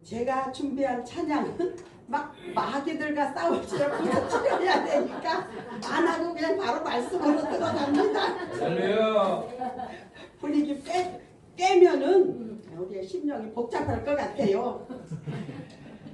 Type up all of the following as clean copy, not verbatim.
제가 준비한 찬양은 막 마귀들과 싸울지라 부서뜨려야 되니까 안 하고 그냥 바로 말씀으로 들어갑니다. 할렐루야. 분위기 깨면은 우리의 심령이 복잡할 것 같아요.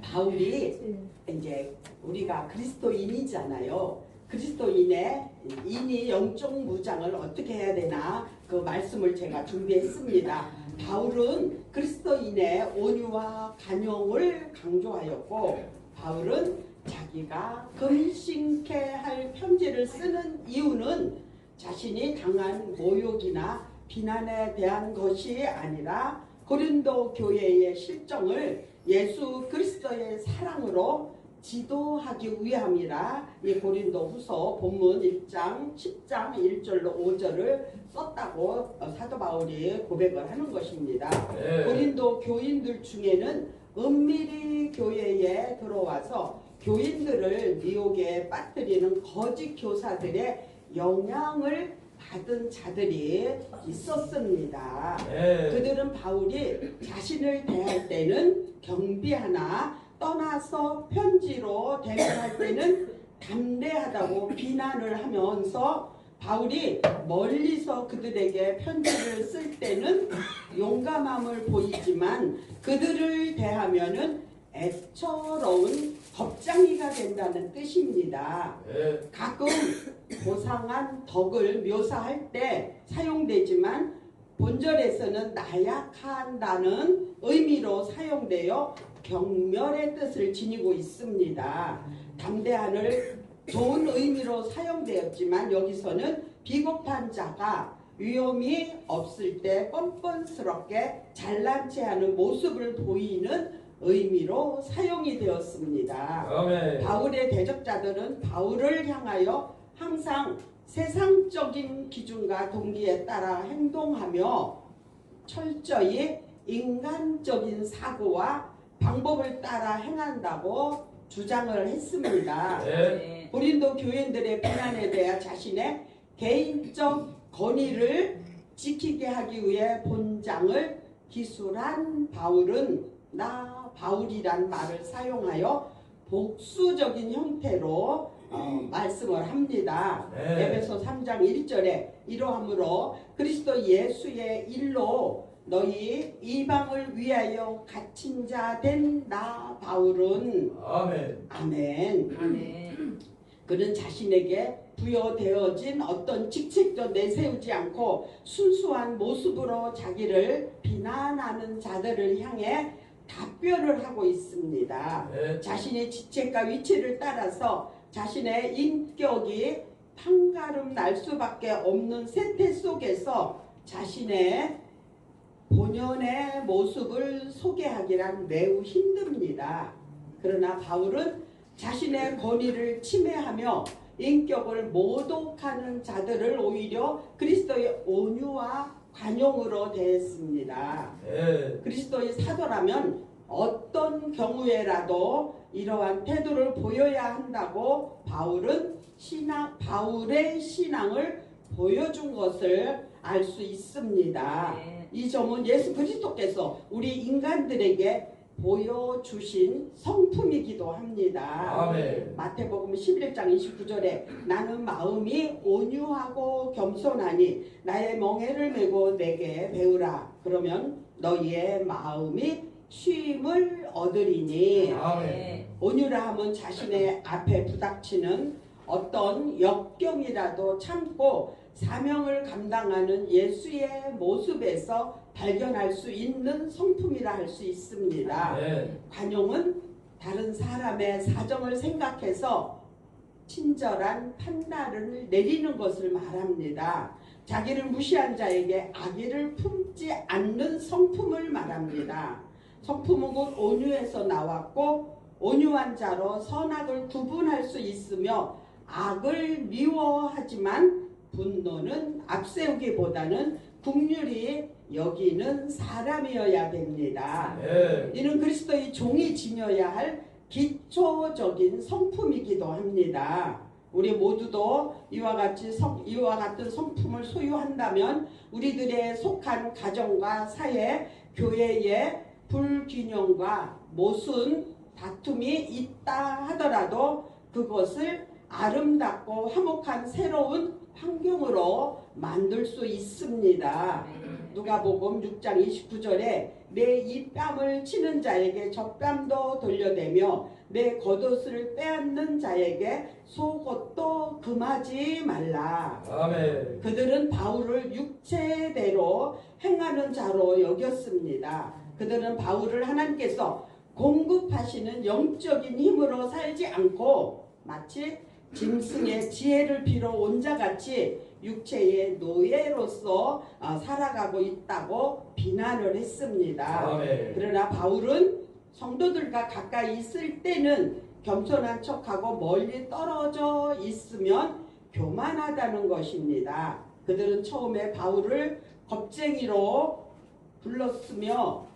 바울이 이제 우리가 그리스도인이잖아요. 그리스도인의 인이 영적 무장을 어떻게 해야 되나 그 말씀을 제가 준비했습니다. 바울은 그리스도인의 온유와 간용을 강조하였고, 바울은 자기가 금신케 할 편지를 쓰는 이유는 자신이 당한 모욕이나 비난에 대한 것이 아니라 고린도 교회의 실정을 예수 그리스도의 사랑으로 지도하기 위함이라 이 고린도 후서 본문 1장 10장 1절로 5절을 썼다고 사도 바울이 고백을 하는 것입니다. 네. 고린도 교인들 중에는 은밀히 교회에 들어와서 교인들을 미혹에 빠뜨리는 거짓 교사들의 영향을 받은 자들이 있었습니다. 네. 그들은 바울이 자신을 대할 때는 경비하나 떠나서 편지로 대면할 때는 담대하다고 비난을 하면서, 바울이 멀리서 그들에게 편지를 쓸 때는 용감함을 보이지만 그들을 대하면은 애처로운 겁쟁이가 된다는 뜻입니다. 네. 가끔 고상한 덕을 묘사할 때 사용되지만 본절에서는 나약한다는 의미로 사용되어 경멸의 뜻을 지니고 있습니다. 담대한을 좋은 의미로 사용되었지만 여기서는 비겁한 자가 위험이 없을 때 뻔뻔스럽게 잘난 체하는 모습을 보이는 의미로 사용이 되었습니다. 아멘. 바울의 대적자들은 바울을 향하여 항상 세상적인 기준과 동기에 따라 행동하며 철저히 인간적인 사고와 방법을 따라 행한다고 주장을 했습니다. 네. 고린도 교인들의 비난에 대해 자신의 개인적 권위를 지키게 하기 위해 본장을 기술한 바울은 나 바울이란 말을 사용하여 복수적인 형태로 말씀을 합니다. 네. 에베소 3장 1절에 이러함으로 그리스도 예수의 일로 너희 이방을 위하여 갇힌 자 된 나 바울은 아멘. 아멘. 아멘. 그는 자신에게 부여되어진 어떤 직책도 내세우지 않고 순수한 모습으로 자기를 비난하는 자들을 향해 답변을 하고 있습니다. 네. 자신의 직책과 위치를 따라서 자신의 인격이 판가름 날 수밖에 없는 세태 속에서 자신의 본연의 모습을 소개하기란 매우 힘듭니다. 그러나 바울은 자신의 권위를 침해하며 인격을 모독하는 자들을 오히려 그리스도의 온유와 관용으로 대했습니다. 네. 그리스도의 사도라면 어떤 경우에라도 이러한 태도를 보여야 한다고 바울의 신앙을 보여준 것을 알 수 있습니다. 네. 이 점은 예수 그리스도께서 우리 인간들에게 보여주신 성품이기도 합니다. 아멘. 마태복음 11장 29절에 나는 마음이 온유하고 겸손하니 나의 멍에를 메고 내게 배우라. 그러면 너희의 마음이 쉼을 얻으리니. 아멘. 온유라 하면 자신의 앞에 부닥치는 어떤 역경이라도 참고 사명을 감당하는 예수의 모습에서 발견할 수 있는 성품이라 할 수 있습니다. 네. 관용은 다른 사람의 사정을 생각해서 친절한 판단을 내리는 것을 말합니다. 자기를 무시한 자에게 악의를 품지 않는 성품을 말합니다. 성품은 곧 온유에서 나왔고 온유한 자로 선악을 구분할 수 있으며 악을 미워하지만 분노는 앞세우기보다는 긍휼히 여기는 사람이어야 됩니다. 네. 이는 그리스도의 종이 지녀야 할 기초적인 성품이기도 합니다. 우리 모두도 이와 같은 성품을 소유한다면 우리들의 속한 가정과 사회, 교회에 불균형과 모순, 다툼이 있다 하더라도 그것을 아름답고 화목한 새로운 환경으로 만들 수 있습니다. 누가복음 6장 29절에 내 이 뺨을 치는 자에게 젖뺨도 돌려대며 내 겉옷을 빼앗는 자에게 속옷도 금하지 말라. 아멘. 그들은 바울을 육체대로 행하는 자로 여겼습니다. 그들은 바울을 하나님께서 공급하시는 영적인 힘으로 살지 않고 마치 짐승의 지혜를 빌어온 자같이 육체의 노예로서 살아가고 있다고 비난을 했습니다. 아멘. 그러나 바울은 성도들과 가까이 있을 때는 겸손한 척하고 멀리 떨어져 있으면 교만하다는 것입니다. 그들은 처음에 바울을 겁쟁이로 불렀으며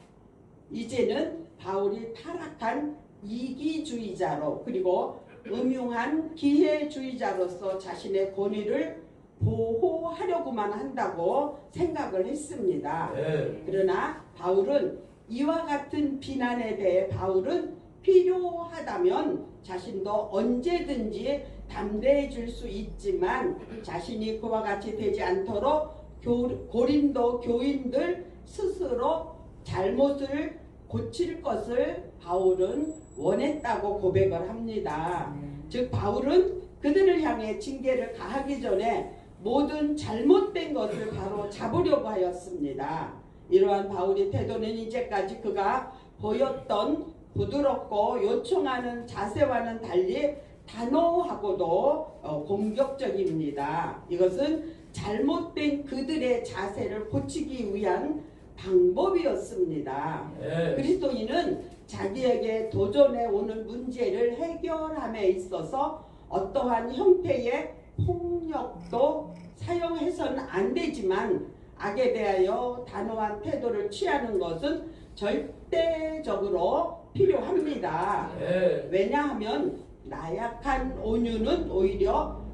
이제는 바울이 타락한 이기주의자로 그리고 음흉한 기회주의자로서 자신의 권위를 보호하려고만 한다고 생각을 했습니다. 네. 그러나 바울은 이와 같은 비난에 대해 바울은 필요하다면 자신도 언제든지 담대해 줄 수 있지만 자신이 그와 같이 되지 않도록 고린도 교인들 스스로 잘못을 고칠 것을 바울은 원했다고 고백을 합니다. 즉 바울은 그들을 향해 징계를 가하기 전에 모든 잘못된 것을 바로 잡으려고 하였습니다. 이러한 바울의 태도는 이제까지 그가 보였던 부드럽고 요청하는 자세와는 달리 단호하고도 공격적입니다. 이것은 잘못된 그들의 자세를 고치기 위한 방법이었습니다. 네. 그리스도인은 자기에게 도전해 오는 문제를 해결함에 있어서 어떠한 형태의 폭력도 사용해서는 안 되지만 악에 대하여 단호한 태도를 취하는 것은 절대적으로 필요합니다. 네. 왜냐하면 나약한 온유는 오히려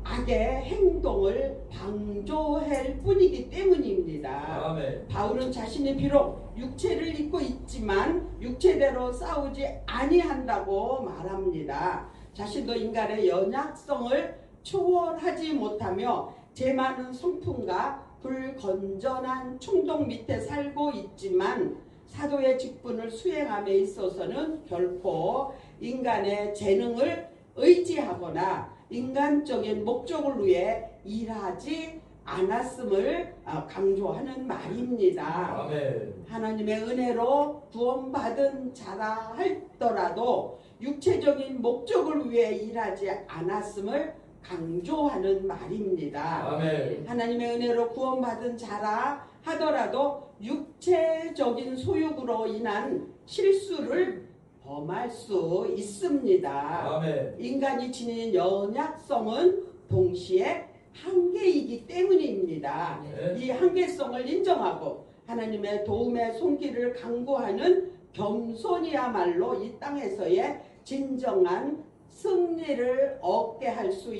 악의 행동을 방조할 뿐이기 때문입니다. 아멘. 바울은 자신이 비록 육체를 입고 있지만 육체대로 싸우지 아니한다고 말합니다. 자신도 인간의 연약성을 초월하지 못하며 제 많은 성품과 불건전한 충동 밑에 살고 있지만 사도의 직분을 수행함에 있어서는 결코 인간의 재능을 의지하거나 인간적인 목적을 위해 일하지 않았음을 강조하는 말입니다. 아멘. 하나님의 은혜로 구원받은 자라 할더라도 육체적인 목적을 위해 일하지 않았음을 강조하는 말입니다. 아멘. 하나님의 은혜로 구원받은 자라 하더라도 육체적인 소욕으로 인한 실수를 범할 수 있습니다. 아멘. 인간이 지닌 연약성은 동시에 한계이기 때문입니다. 네. 이 한계성을 인정하고 하나님의 도움의 손길을 강구하는 겸손이야말로 이 땅에서의 진정한 승리를 얻게 할 수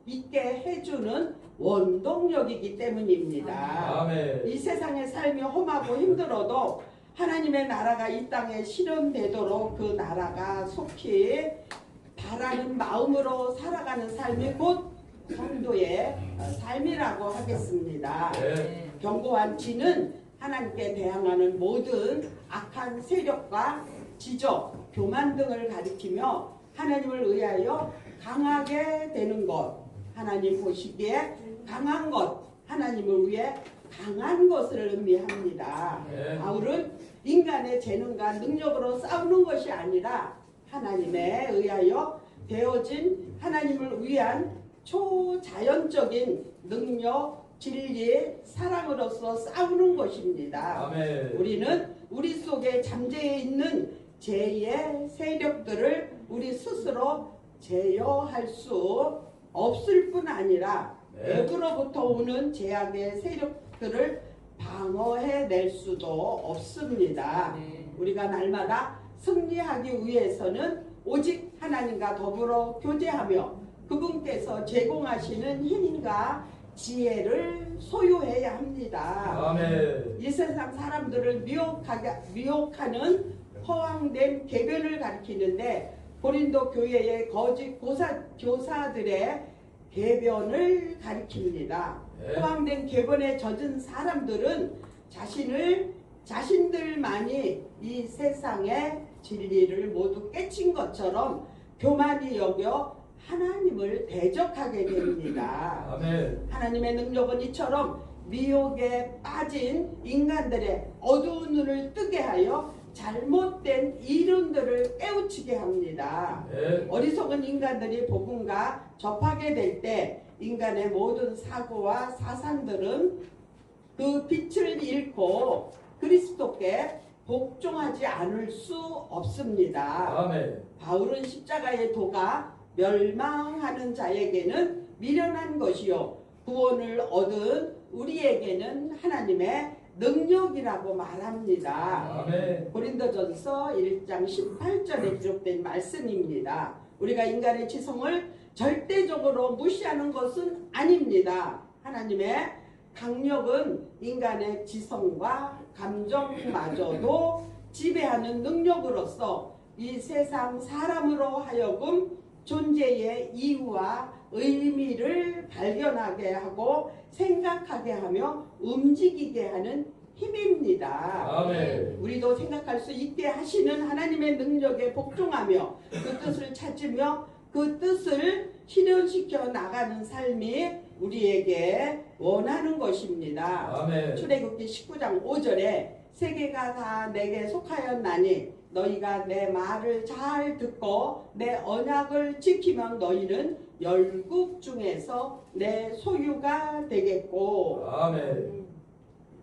있게 해주는 원동력이기 때문입니다. 아멘. 이 세상의 삶이 험하고 힘들어도 하나님의 나라가 이 땅에 실현되도록 그 나라가 속히 바라는 마음으로 살아가는 삶이 곧 성도의 삶이라고 하겠습니다. 네. 견고한 진은 하나님께 대항하는 모든 악한 세력과 지적, 교만 등을 가리키며 하나님을 의하여 강하게 되는 것, 하나님 보시기에 강한 것, 하나님을 위해 강한 것을 의미합니다. 네. 바울은 인간의 재능과 능력으로 싸우는 것이 아니라 하나님에 의하여 되어진 하나님을 위한 초자연적인 능력, 진리, 사랑으로서 싸우는 것입니다. 아멘. 우리는 우리 속에 잠재해 있는 죄의 세력들을 우리 스스로 제어할 수 없을 뿐 아니라 네. 외부로부터 오는 제약의 세력들을 방어해낼 수도 없습니다. 네. 우리가 날마다 승리하기 위해서는 오직 하나님과 더불어 교제하며 그분께서 제공하시는 힘과 지혜를 소유해야 합니다. 아멘. 이 세상 사람들을 미혹하는 허황된 계변을 가리키는데 고린도 교회의 거짓 교사들의 계변을 가리킵니다. 네. 허황된 계변에 젖은 사람들은 자신들만이 이 세상의 진리를 모두 깨친 것처럼 교만히 여겨 하나님을 대적하게 됩니다. 아멘. 하나님의 능력은 이처럼 미혹에 빠진 인간들의 어두운 눈을 뜨게 하여 잘못된 이론들을 깨우치게 합니다. 네. 어리석은 인간들이 복음과 접하게 될 때 인간의 모든 사고와 사상들은 그 빛을 잃고 그리스도께 복종하지 않을 수 없습니다. 아멘. 바울은 십자가의 도가 멸망하는 자에게는 미련한 것이요 구원을 얻은 우리에게는 하나님의 능력이라고 말합니다. 아멘. 고린도전서 1장 18절에 기록된 말씀입니다. 우리가 인간의 지성을 절대적으로 무시하는 것은 아닙니다. 하나님의 강력은 인간의 지성과 감정마저도 지배하는 능력으로서 이 세상 사람으로 하여금 존재의 이유와 의미를 발견하게 하고 생각하게 하며 움직이게 하는 힘입니다. 아멘. 우리도 생각할 수 있게 하시는 하나님의 능력에 복종하며 그 뜻을 찾으며 그 뜻을 실현시켜 나가는 삶이 우리에게 원하는 것입니다. 아멘. 출애굽기 19장 5절에 세계가 다 내게 속하였나니 너희가 내 말을 잘 듣고 내 언약을 지키면 너희는 열국 중에서 내 소유가 되겠고. 아멘.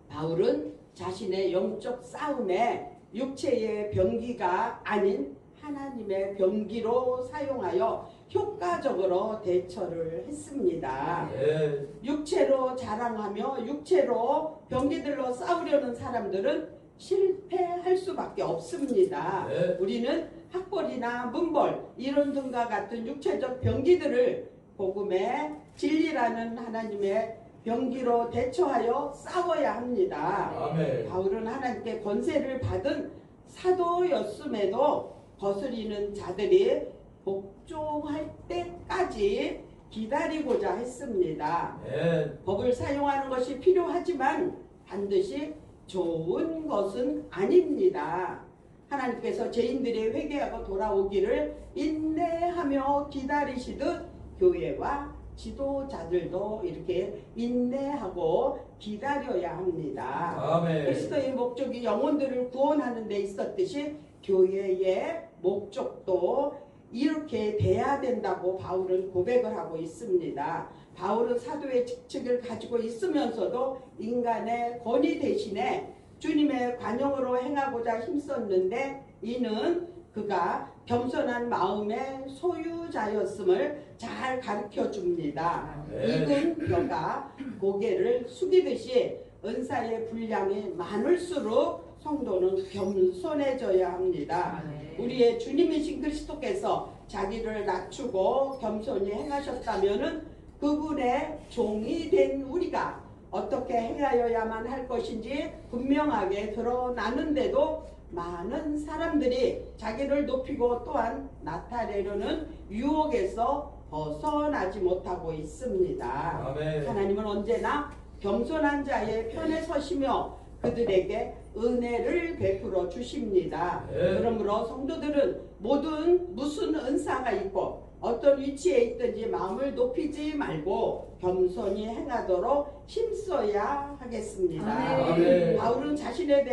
바울은 자신의 영적 싸움에 육체의 병기가 아닌 하나님의 병기로 사용하여 효과적으로 대처를 했습니다. 네. 육체로 자랑하며 육체로 병기들로 싸우려는 사람들은 실패할 수밖에 없습니다. 네. 우리는 학벌이나 문벌, 이론 등과 같은 육체적 병기들을 복음의 진리라는 하나님의 병기로 대처하여 싸워야 합니다. 아멘. 바울은 하나님께 권세를 받은 사도였음에도 거스리는 자들이 복종할 때까지 기다리고자 했습니다. 네. 법을 사용하는 것이 필요하지만 반드시 좋은 것은 아닙니다. 하나님께서 죄인들이 회개하고 돌아오기를 인내하며 기다리시듯 교회와 지도자들도 이렇게 인내하고 기다려야 합니다. 아멘. 그리스도의 목적이 영혼들을 구원하는 데 있었듯이 교회의 목적도 이렇게 돼야 된다고 바울은 고백을 하고 있습니다. 바울은 사도의 직책을 가지고 있으면서도 인간의 권위 대신에 주님의 관용으로 행하고자 힘썼는데 이는 그가 겸손한 마음의 소유자였음을 잘 가르쳐 줍니다. 네. 익은 뼈가 고개를 숙이듯이 은사의 분량이 많을수록 성도는 겸손해져야 합니다. 우리의 주님이신 그리스도께서 자기를 낮추고 겸손히 행하셨다면은 그분의 종이 된 우리가 어떻게 행하여야만 할 것인지 분명하게 드러나는데도 많은 사람들이 자기를 높이고 또한 나타내려는 유혹에서 벗어나지 못하고 있습니다. 아멘. 하나님은 언제나 겸손한 자의 편에 서시며 그들에게 은혜를 베풀어 주십니다. 네. 그러므로 성도들은 무슨 은사가 있고 어떤 위치에 있든지 마음을 높이지 말고 겸손히 행하도록 힘써야 하겠습니다. 아멘. 바울은 자신에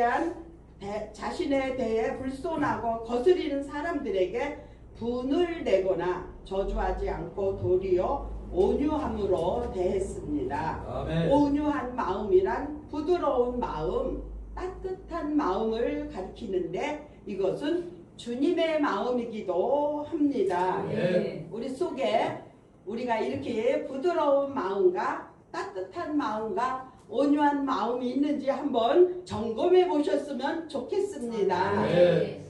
대해 불손하고 거스리는 사람들에게 분을 내거나 저주하지 않고 도리어 온유함으로 대했습니다. 아멘. 온유한 마음이란 부드러운 마음, 따뜻한 마음을 가리키는데 이것은 주님의 마음이기도 합니다. 네. 우리 속에 우리가 이렇게 부드러운 마음과 따뜻한 마음과 온유한 마음이 있는지 한번 점검해 보셨으면 좋겠습니다. 네.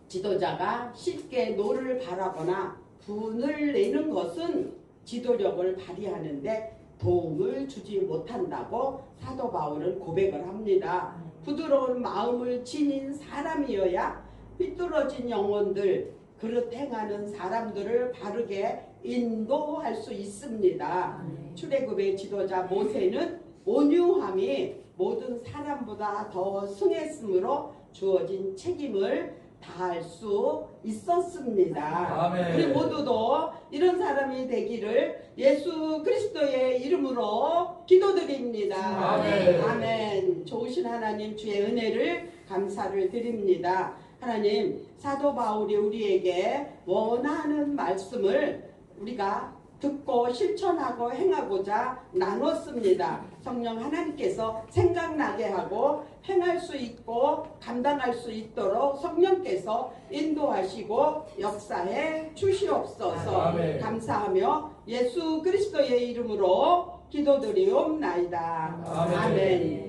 지도자가 쉽게 노를 바라거나 분을 내는 것은 지도력을 발휘하는데 도움을 주지 못한다고 사도 바울은 고백을 합니다. 부드러운 마음을 지닌 사람이어야 삐뚤어진 영혼들, 그릇 행하는 사람들을 바르게 인도할 수 있습니다. 출애굽의 지도자 모세는 온유함이 모든 사람보다 더 승했으므로 주어진 책임을 다할 수 있었습니다. 아멘. 우리 모두도 이런 사람이 되기를 예수 그리스도의 이름으로 기도드립니다. 아멘. 아멘. 좋으신 하나님, 주의 은혜를 감사를 드립니다. 하나님, 사도 바울이 우리에게 원하는 말씀을 우리가 듣고 실천하고 행하고자 나눴습니다. 성령 하나님께서 생각나게 하고 행할 수 있고 감당할 수 있도록 성령께서 인도하시고 역사해 주시옵소서. 아멘. 감사하며 예수 그리스도의 이름으로 기도드리옵나이다. 아멘. 아멘.